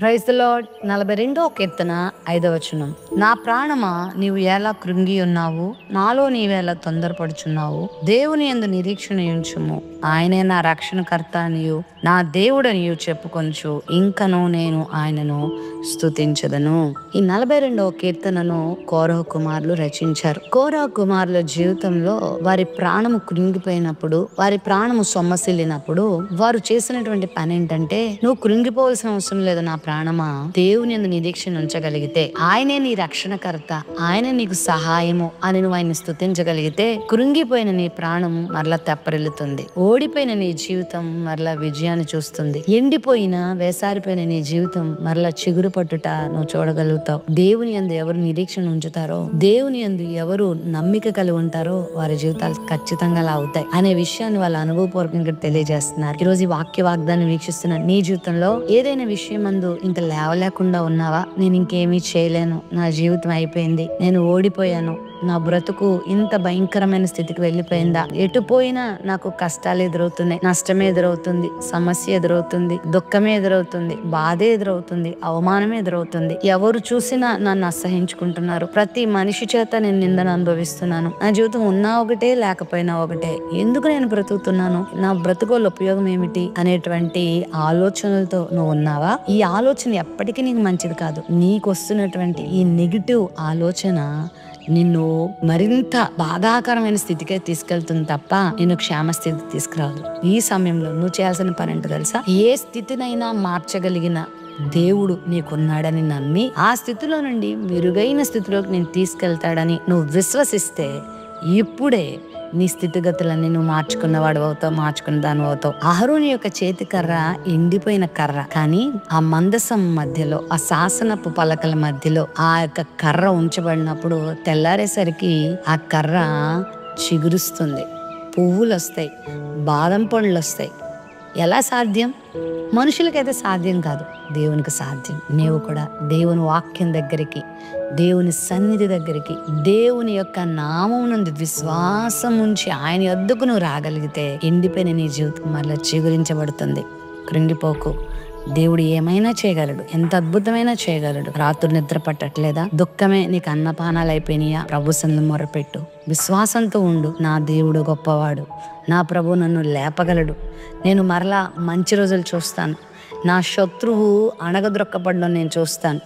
Praise the lord. 42వ కీర్తన 5వ వచనం. నా ప్రాణమా, నీవు ఎలా కృంగి ఉన్నావు, నాలో నీవేలా తొందరపడుచున్నావు. దేవుని యందు నిరీక్షణ ఉంచుము, ఆయనే నా రక్షణకర్త అనియు నా దేవుడనియు చెప్పుకొనుచు ఇంకను నేను ఆయనను స్తుతించదను. ఈ 42వ కీర్తనను కోరహ కుమారులు రచించారు. కోరహ కుమారుల జీవితంలో వారి ప్రాణము కృంగిపోయినప్పుడు, వారి ప్రాణము సొమ్మసిల్లినప్పుడు వారు చేసినటువంటి పని ఏంటంటే, నువ్వు కృంగిపోవలసిన అవసరం లేదు నా ప్రాణమా, దేవుని యందు నిరీక్షణ ఉంచగలిగితే, ఆయనే నీ రక్షణకర్త, ఆయన నీకు సహాయము అని నువ్వు ఆయన స్తుతించగలిగితే, కృంగిపోయిన నీ ప్రాణం మరలా తెప్పరిల్లుతుంది. ఓడిపోయిన నీ జీవితం మరలా విజయాన్ని చూస్తుంది. ఎండిపోయిన వేసారిపోయిన నీ జీవితం మరలా చిగురు పట్టుట నువ్వు చూడగలుగుతావు. దేవుని యందు ఎవరు నిరీక్షణ ఉంచుతారో, దేవుని యందు ఎవరు నమ్మిక కలిగి ఉంటారో వారి జీవితాలు ఖచ్చితంగా అలా అవుతాయి అనే విషయాన్ని వాళ్ళ అనుభవపూర్వకంగా తెలియజేస్తున్నారు. ఈ రోజు ఈ వాక్య వాగ్దాన్ని వీక్షిస్తున్న నీ జీవితంలో ఏదైనా విషయం అందు ఇంకా లేవలేకుండా ఉన్నావా, నేను ఇంకేమీ చేయలేను, నా జీవితం అయిపోయింది, నేను ఓడిపోయాను, నా బ్రతుకు ఇంత భయంకరమైన స్థితికి వెళ్ళిపోయిందా, ఎటు పోయినా నాకు కష్టాలు ఎదురవుతున్నాయి, నష్టమే ఎదురవుతుంది, సమస్య ఎదురవుతుంది, దుఃఖమే ఎదురవుతుంది, బాధే ఎదురవుతుంది, అవమానమే ఎదురవుతుంది, ఎవరు చూసినా నన్ను అసహించుకుంటున్నారు, ప్రతి మనిషి చేత నేను నిందను అనుభవిస్తున్నాను, నా జీవితం ఉన్నా ఒకటే లేకపోయినా ఒకటే, ఎందుకు నేను బ్రతుకుతున్నాను, నా బ్రతుకోళ్ళ ఉపయోగం ఏమిటి అనేటువంటి ఆలోచనలతో నువ్వు ఉన్నావా? ఈ ఆలోచన ఎప్పటికీ నీకు మంచిది కాదు. నీకు వస్తున్నటువంటి ఈ నెగిటివ్ ఆలోచన నిన్ను మరింత బాధాకరమైన స్థితికే తీసుకెళ్తుంది తప్ప నిన్ను క్షేమస్థితికి తీసుకురాదు. ఈ సమయంలో నువ్వు చేయాల్సిన పని ఏంటో తెలుసా? ఏ స్థితినైనా మార్చగలిగిన దేవుడు నీకున్నాడని నమ్మి ఆ స్థితిలో నుండి మెరుగైన స్థితిలోకి నేను తీసుకెళ్తాడని నువ్వు విశ్వసిస్తే ఇప్పుడే నీ స్థితిగతులన్నీ నువ్వు మార్చుకున్నవాడు అవుతావు, మార్చుకున్న దాని అవుతావు. అహరోని యొక్క చేతి కర్ర ఎండిపోయిన కర్ర, కానీ ఆ మందసం మధ్యలో, ఆ శాసనపు పలకల మధ్యలో ఆ యొక్క కర్ర ఉంచబడినప్పుడు తెల్లారేసరికి ఆ కర్ర చిగురుస్తుంది, పువ్వులు వస్తాయి, బాదం పండ్లు వస్తాయి. ఎలా సాధ్యం? మనుషులకైతే సాధ్యం కాదు, దేవునికి సాధ్యం. నీవు కూడా దేవుని వాక్యం దగ్గరికి, దేవుని సన్నిధి దగ్గరికి, దేవుని యొక్క నామం నుండి విశ్వాసం ఉంచి ఆయన యొద్దకు నువ్వు రాగలిగితే ఎండిపోయిన నీ జీవితం మళ్ళీ చిగురించబడుతుంది. కృంగిపోకు. దేవుడు ఏమైనా చేయగలడు, ఎంత అద్భుతమైనా చేయగలడు. రాత్రి నిద్ర పట్టట్లేదా? దుఃఖమే నీకు అన్నపానాలు అయిపోయినాయా? ప్రభు సన్నిధిలో మొరపెట్టు, విశ్వాసంతో ఉండు. నా దేవుడు గొప్పవాడు, నా ప్రభు నన్ను లేపగలడు, నేను మరలా మంచి రోజులు చూస్తాను, నా శత్రువు అణగద్రొక్కబడడం నేను చూస్తాను,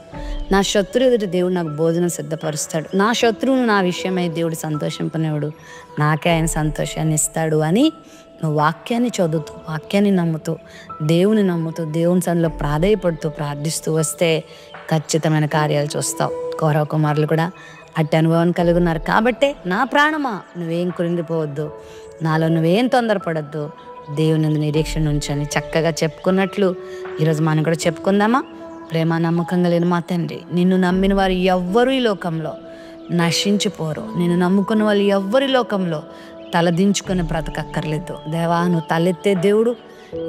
నా శత్రువు ఎదుటి దేవుడు నాకు భోజనం సిద్ధపరుస్తాడు, నా శత్రువును నా విషయమై దేవుడు సంతోషింపనేవాడు, నాకే ఆయన సంతోషాన్ని ఇస్తాడు అని నువ్వు వాక్యాన్ని చదువుతూ, వాక్యాన్ని నమ్ముతూ, దేవుని నమ్ముతూ, దేవుని సన్నిధిలో ప్రాధేయపడుతూ ప్రార్థిస్తూ వస్తే ఖచ్చితమైన కార్యాలు చూస్తావు. కోరహ కుమారులు కూడా అట్టి అనుభవం కలిగి ఉన్నారు. కాబట్టే నా ప్రాణమా, నువ్వేం కృంగిపోవద్దు, నాలో నువ్వేం తొందరపడద్దు, దేవుని నిరీక్షణ ఉంచని చక్కగా చెప్పుకున్నట్లు ఈరోజు మనం కూడా చెప్పుకుందామా? ప్రేమ నమ్మకంగా లేని మా తండ్రి, నిన్ను నమ్మిన వారు ఎవ్వరూ ఈ లోకంలో నశించిపోరు, నిన్ను నమ్ముకున్న వాళ్ళు ఎవ్వరి లోకంలో తలదించుకొని బ్రతకక్కర్లేదు. దేవా, నువ్వు తలెత్తే దేవుడు,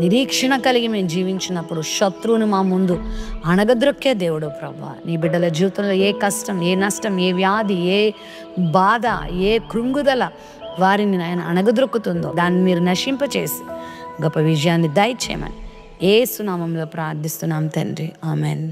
నిరీక్షణ కలిగి మేము జీవించినప్పుడు శత్రువుని మా ముందు అణగద్రొక్కే దేవుడు. ప్రభా, నీ బిడ్డల జీవితంలో ఏ కష్టం, ఏ నష్టం, ఏ వ్యాధి, ఏ బాధ, ఏ కృంగుదల వారిని ఆయన అణగద్రొక్కుతుందో దాన్ని మీరు నశింపచేసి గొప్ప విజయాన్ని దయచేయమని యేసు నామములో ప్రార్థిస్తున్నాం తండ్రి. ఆమెన్.